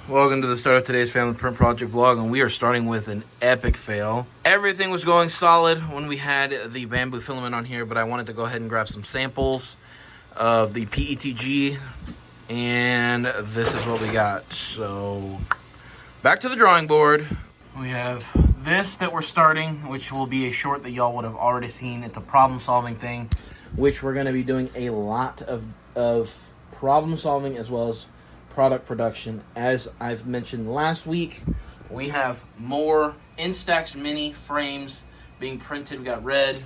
Welcome to the start of today's family print project vlog, and we are starting with an epic fail. Everything was going solid when we had the bamboo filament on here, but I wanted to go ahead and grab some samples of the PETG, and this is what we got. So back to the drawing board. We have this that we're starting, which will be a short that y'all would have already seen. It's a problem solving thing, which we're going to be doing a lot of problem solving as well as product production. As I've mentioned last week, we have more Instax mini frames being printed. We got red,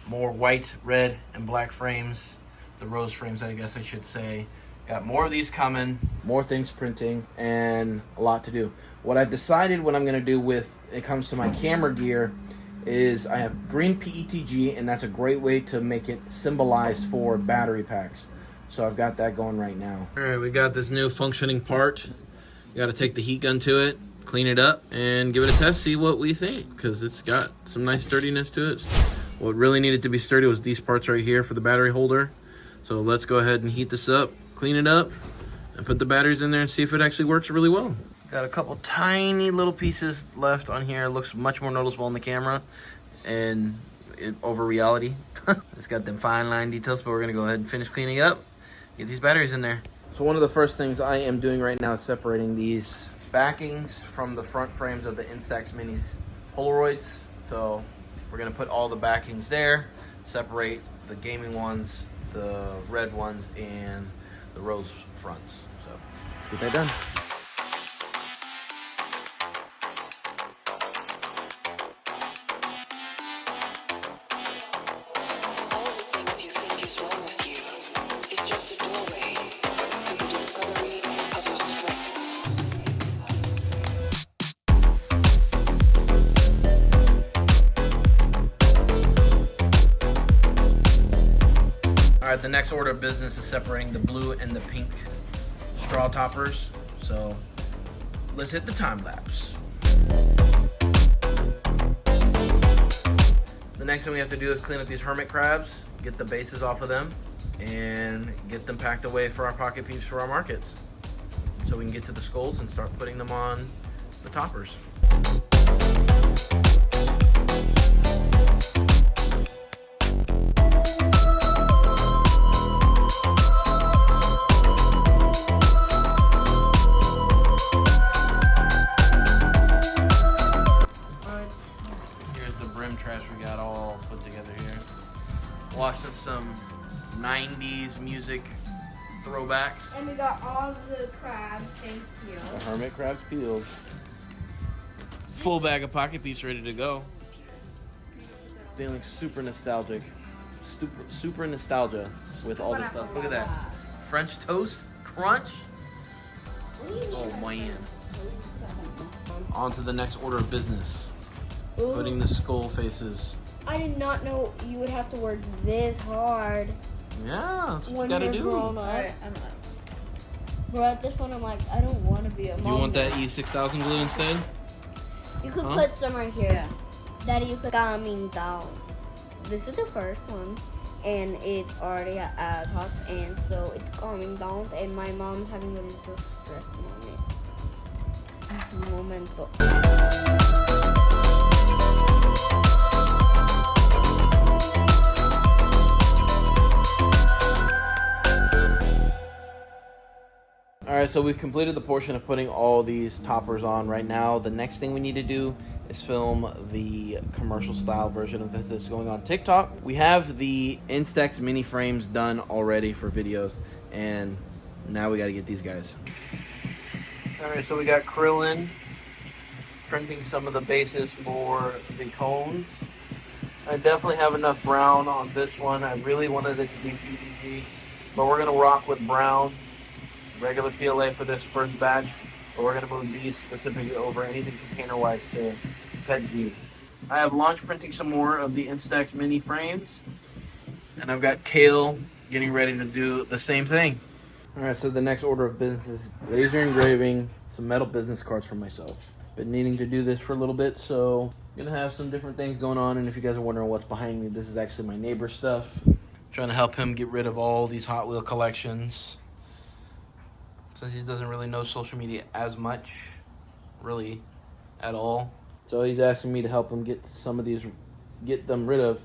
more white, red, and black frames. The rose frames, I guess I should say. Got more of these coming, more things printing, and a lot to do. What I've decided what I'm going to do with it comes to my camera gear is I have green PETG, and that's a great way to make it symbolized for battery packs. So I've got that going right now. All right, we got this new functioning part. You got to take the heat gun to it, clean it up, and give it a test, see what we think, because it's got some nice sturdiness to it. What really needed to be sturdy was these parts right here for the battery holder. So let's go ahead and heat this up, clean it up, and put the batteries in there and see if it actually works really well. Got a couple tiny little pieces left on here. It looks much more noticeable on the camera and over reality. It's got them fine line details, but we're gonna go ahead and finish cleaning it up. Get these batteries in there. So one of the first things I am doing right now is separating these backings from the front frames of the Instax Minis Polaroids. So we're gonna put all the backings there, separate the gaming ones, the red ones, and the rose fronts. So let's get that done. All right, the next order of business is separating the blue and the pink straw toppers. So let's hit the time lapse. The next thing we have to do is clean up these hermit crabs, get the bases off of them, and get them packed away for our pocket peeps for our markets. So we can get to the skulls and start putting them on the toppers. BRIM trash we got all put together here. Watching some 90s music throwbacks. And we got all the crab things peeled. The hermit crabs peeled. Full bag of pocket peeps ready to go. Feeling super nostalgic. Super nostalgia with all this stuff. Look at that. French toast crunch. Oh man. On to the next order of business. Ooh. Putting the skull faces. I did not know you would have to work this hard. Yeah, that's what when you gotta you're do. Grown up. Right, I'm up. But at this point, I'm like, I don't want to be a mom. Do you want that E6000 glue instead? You could put some right here. Yeah. Daddy, you put calming down. This is the first one, and it's already at top, and so it's calming down, and my mom's having a little stress momento. Alright, so we've completed the portion of putting all these toppers on right now. The next thing we need to do is film the commercial style version of this that's going on TikTok. We have the Instax mini frames done already for videos, and now we got to get these guys. Alright, so we got Krillin printing some of the bases for the cones. I definitely have enough brown on this one. I really wanted it to be PETG, but we're going to rock with brown. Regular PLA for this first batch, but we're going to move these specifically over anything container-wise to PETG. I have launch printing some more of the Instax mini frames, and I've got Kale getting ready to do the same thing. All right, so the next order of business is laser engraving some metal business cards for myself. Been needing to do this for a little bit, so I'm gonna have some different things going on, and if you guys are wondering what's behind me, this is actually my neighbor's stuff. Trying to help him get rid of all these Hot Wheel collections. since he doesn't really know social media as much, really, at all. So he's asking me to help him get some of these, get them rid of.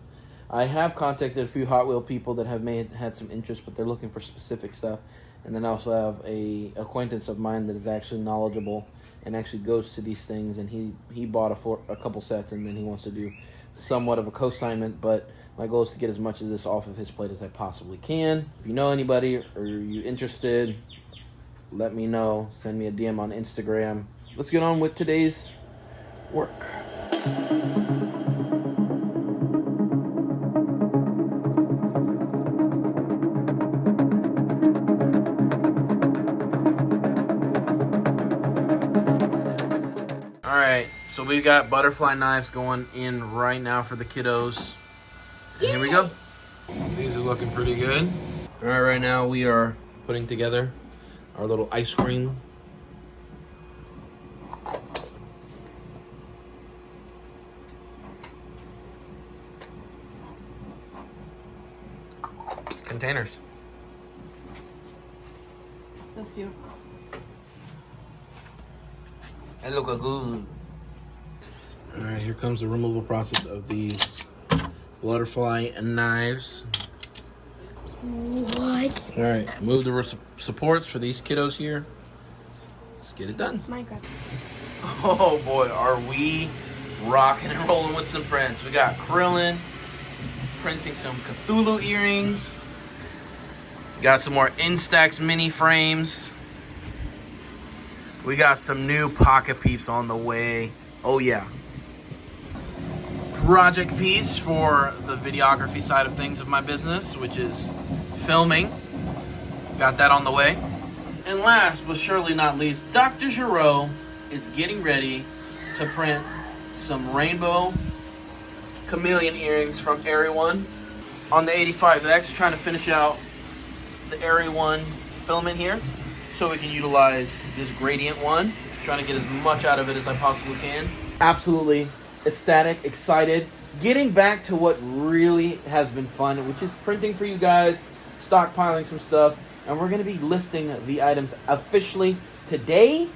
I have contacted a few Hot Wheel people that have had some interest, but they're looking for specific stuff. And then I also have a acquaintance of mine that is actually knowledgeable and actually goes to these things. And he bought a couple sets, and then he wants to do somewhat of a co-assignment. But my goal is to get as much of this off of his plate as I possibly can. If you know anybody or you're interested, let me know. Send me a DM on Instagram. Let's get on with today's work. Alright, so we've got butterfly knives going in right now for the kiddos. And here we go. These are looking pretty good. Alright, right now we are putting together our little ice cream. Containers. That's cute. They look good. Alright, here comes the removal process of these butterfly knives. What? Alright, move the supports for these kiddos here. Let's get it done. Minecraft. Oh boy, are we rocking and rolling with some prints. We got Krillin printing some Cthulhu earrings. Got some more Instax mini frames. We got some new pocket peeps on the way. Oh yeah. Project piece for the videography side of things of my business, which is filming. Got that on the way. And last but surely not least, Dr. Giraud is getting ready to print some rainbow chameleon earrings from Area 1 on the 85X, trying to finish out the Area 1 filament here so we can utilize this gradient one, trying to get as much out of it as I possibly can. Absolutely ecstatic, excited, getting back to what really has been fun, which is printing for you guys, stockpiling some stuff, and we're going to be listing the items officially today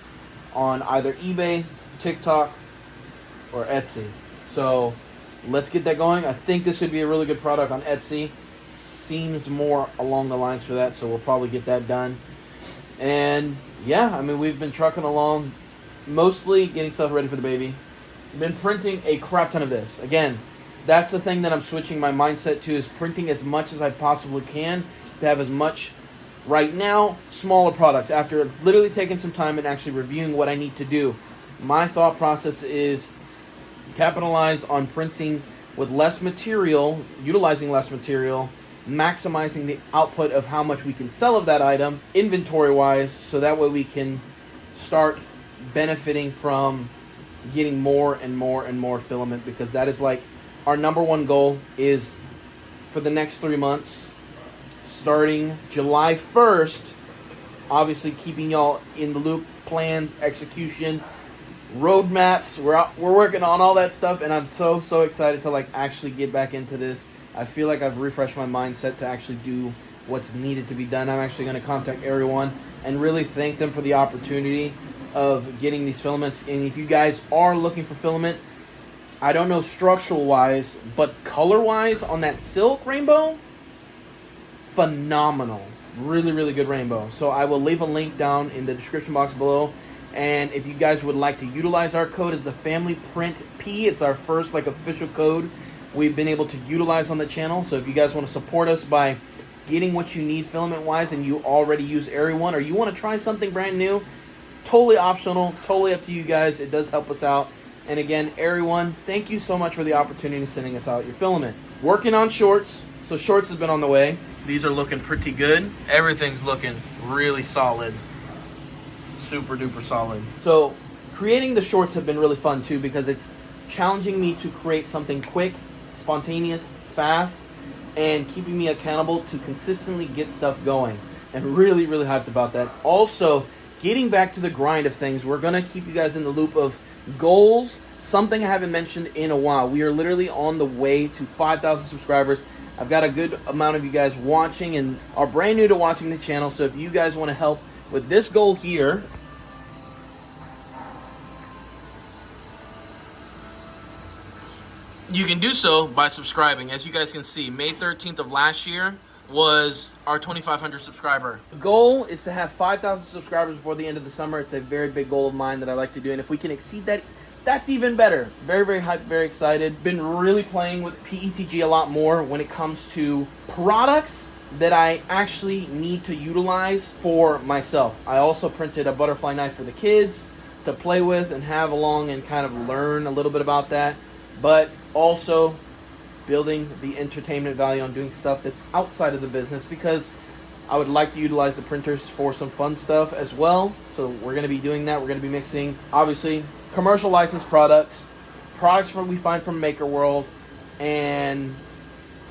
on either eBay, TikTok, or Etsy. So let's get that going. I think this would be a really good product on Etsy. Seems more along the lines for that, so we'll probably get that done. And yeah, I mean, we've been trucking along, mostly getting stuff ready for the baby. Been printing a crap ton of this. Again, that's the thing that I'm switching my mindset to, is printing as much as I possibly can to have as much, right now, smaller products. After literally taking some time and actually reviewing what I need to do, my thought process is capitalize on printing with less material, utilizing less material, maximizing the output of how much we can sell of that item inventory wise, so that way we can start benefiting from getting more and more and more filament, because that is like our number one goal is for the next 3 months, starting July 1st, obviously keeping y'all in the loop, plans, execution, roadmaps. We're working on all that stuff, and I'm so excited to like actually get back into this. I feel like I've refreshed my mindset to actually do what's needed to be done. I'm actually going to contact Area 1 and really thank them for the opportunity of getting these filaments. And if you guys are looking for filament, I don't know structural wise, but color wise on that silk rainbow, phenomenal. Really good rainbow. So I will leave a link down in the description box below. And if you guys would like to utilize our code as the THEFAMILYPRINTP, it's our first like official code we've been able to utilize on the channel. So if you guys want to support us by getting what you need filament wise, and you already use Area 1, or you want to try something brand new, totally optional, totally up to you guys. It does help us out. And again, Area 1, thank you so much for the opportunity of sending us out your filament. Working on shorts. So shorts has been on the way. These are looking pretty good. Everything's looking really solid. Super duper solid. So creating the shorts have been really fun too, because it's challenging me to create something quick, spontaneous, fast, and keeping me accountable to consistently get stuff going. And really hyped about that. Also, getting back to the grind of things, we're going to keep you guys in the loop of goals, something I haven't mentioned in a while. We are literally on the way to 5,000 subscribers. I've got a good amount of you guys watching and are brand new to watching the channel, so if you guys want to help with this goal here, you can do so by subscribing. As you guys can see, May 13th of last year was our 2,500 subscriber. The goal is to have 5,000 subscribers before the end of the summer. It's a very big goal of mine that I like to do, and if we can exceed that, that's even better. Very, very hyped, very excited. Been really playing with PETG a lot more when it comes to products that I actually need to utilize for myself. I also printed a butterfly knife for the kids to play with and have along and kind of learn a little bit about that, but also building the entertainment value on doing stuff that's outside of the business, because I would like to utilize the printers for some fun stuff as well. So we're going to be doing that. We're going to be mixing, obviously, commercial licensed products from we find from Maker World, and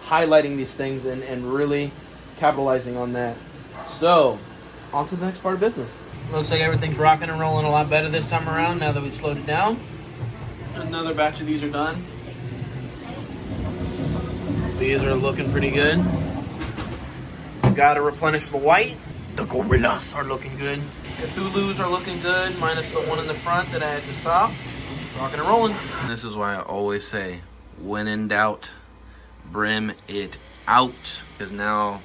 highlighting these things and really capitalizing on that. So, on to the next part of business. Looks like everything's rocking and rolling a lot better this time around now that we slowed it down. Another batch of these are done. These are looking pretty good. Gotta replenish the white. The gorillas are looking good. Cthulhu's are looking good, minus the one in the front that I had to stop. Rocking and rolling. And this is why I always say, when in doubt, BRIM it out. Because now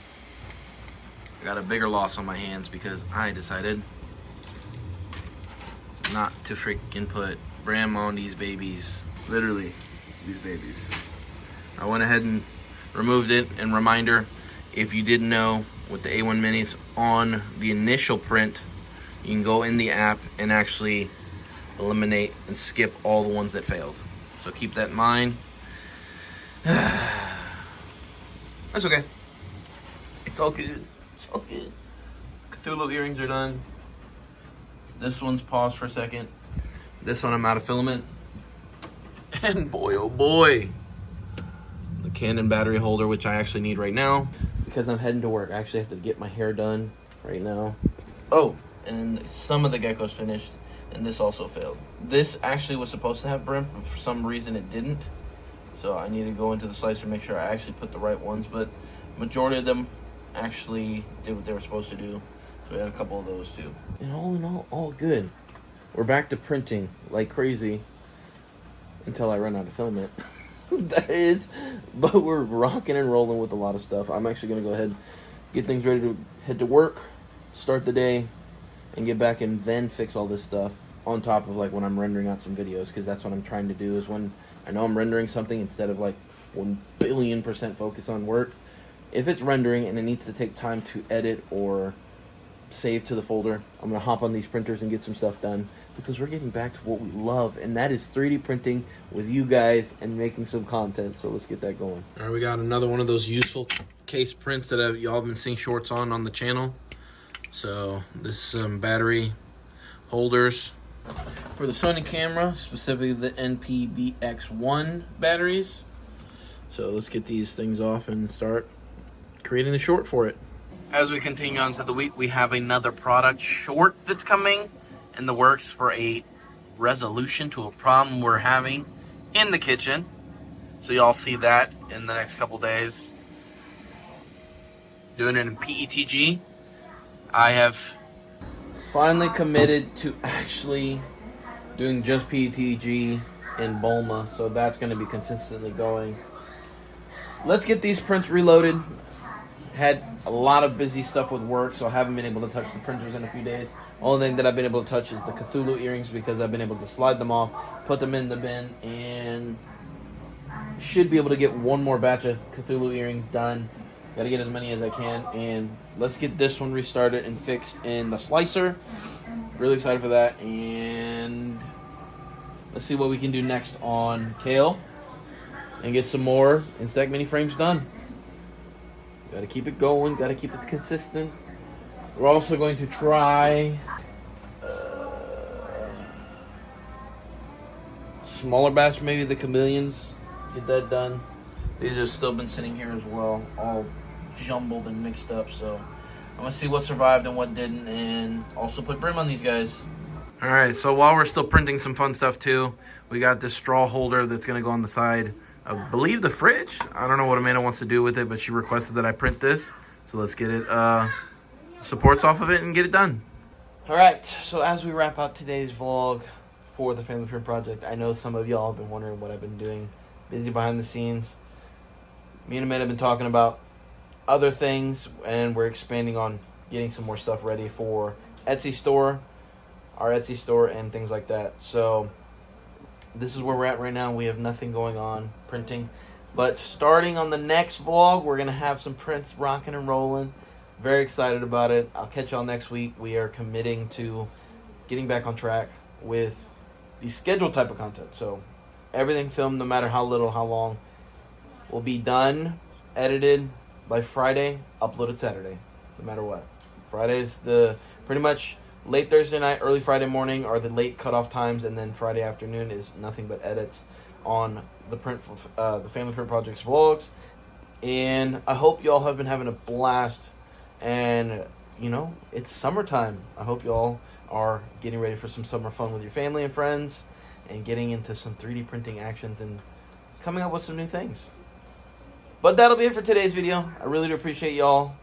I got a bigger loss on my hands because I decided not to freaking put BRIM on these babies. Literally, these babies. I went ahead and removed it. And reminder, if you didn't know, with the A1 minis on the initial print, you can go in the app and actually eliminate and skip all the ones that failed. So keep that in mind. That's okay. It's all good. It's all good. Cthulhu earrings are done. This one's paused for a second. This one I'm out of filament. And boy, oh boy, the Canon battery holder, which I actually need right now because I'm heading to work. I actually have to get my hair done right now. Oh, and some of the geckos finished, and this also failed. This actually was supposed to have BRIM, but for some reason it didn't. So I need to go into the slicer and make sure I actually put the right ones, but majority of them actually did what they were supposed to do. So we had a couple of those too. And all in all good. We're back to printing like crazy until I run out of filament. That is, but we're rocking and rolling with a lot of stuff. I'm actually going to go ahead, get things ready to head to work, start the day, and get back and then fix all this stuff on top of like when I'm rendering out some videos, because that's what I'm trying to do, is when I know I'm rendering something, instead of like 1,000,000,000% focus on work, if it's rendering and it needs to take time to edit or save to the folder, I'm going to hop on these printers and get some stuff done, because we're getting back to what we love, and that is 3D printing with you guys and making some content. So let's get that going. All right, we got another one of those useful case prints that y'all have been seeing shorts on the channel. So this is some battery holders for the Sony camera, specifically the NP-BX1 batteries. So let's get these things off and start creating the short for it. As we continue on to the week, we have another product short that's coming in the works for a resolution to a problem we're having in the kitchen. So y'all see that in the next couple days. Doing it in PETG. I have finally committed to actually doing just PETG in Bulma, so that's going to be consistently going. Let's get these prints reloaded. Had a lot of busy stuff with work, so I haven't been able to touch the printers in a few days. Only thing that I've been able to touch is the Cthulhu earrings, because I've been able to slide them off, put them in the bin, and should be able to get one more batch of Cthulhu earrings done. Gotta get as many as I can, and let's get this one restarted and fixed in the slicer. Really excited for that, and let's see what we can do next on Kale and get some more Instax mini frames done. Gotta keep it going, gotta keep it consistent. We're also going to try smaller batch, maybe the chameleons. Get that done. These have still been sitting here as well, all jumbled and mixed up. So I'm gonna see what survived and what didn't, and also put BRIM on these guys. All right, so while we're still printing some fun stuff too, we got this straw holder that's gonna go on the side of, I believe, the fridge. I don't know what Amanda wants to do with it, but she requested that I print this. So let's get it supports off of it and get it done. Alright, so as we wrap up today's vlog for the Family Print Project, I know some of y'all have been wondering what I've been doing. Busy behind the scenes. Me and Amit have been talking about other things, and we're expanding on getting some more stuff ready for Etsy store, our Etsy store, and things like that. So this is where we're at right now. We have nothing going on printing, but starting on the next vlog, we're gonna have some prints rocking and rolling. Very excited about it. I'll catch y'all next week. We are committing to getting back on track with the scheduled type of content. So everything filmed, no matter how little, how long, will be done, edited by Friday, uploaded Saturday, no matter what. Friday's the pretty much late Thursday night, early Friday morning are the late cutoff times, and then Friday afternoon is nothing but edits on the the Family Print Project's vlogs. And I hope y'all have been having a blast. And, you know, it's summertime. I hope y'all are getting ready for some summer fun with your family and friends and getting into some 3D printing actions and coming up with some new things. But that'll be it for today's video. I really do appreciate y'all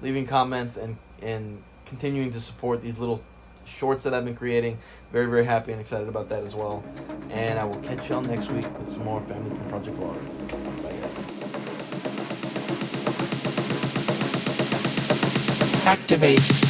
leaving comments and continuing to support these little shorts that I've been creating. Very, very happy and excited about that as well. And I will catch y'all next week with some more Family Print Project vlog. Bye, guys. Activate.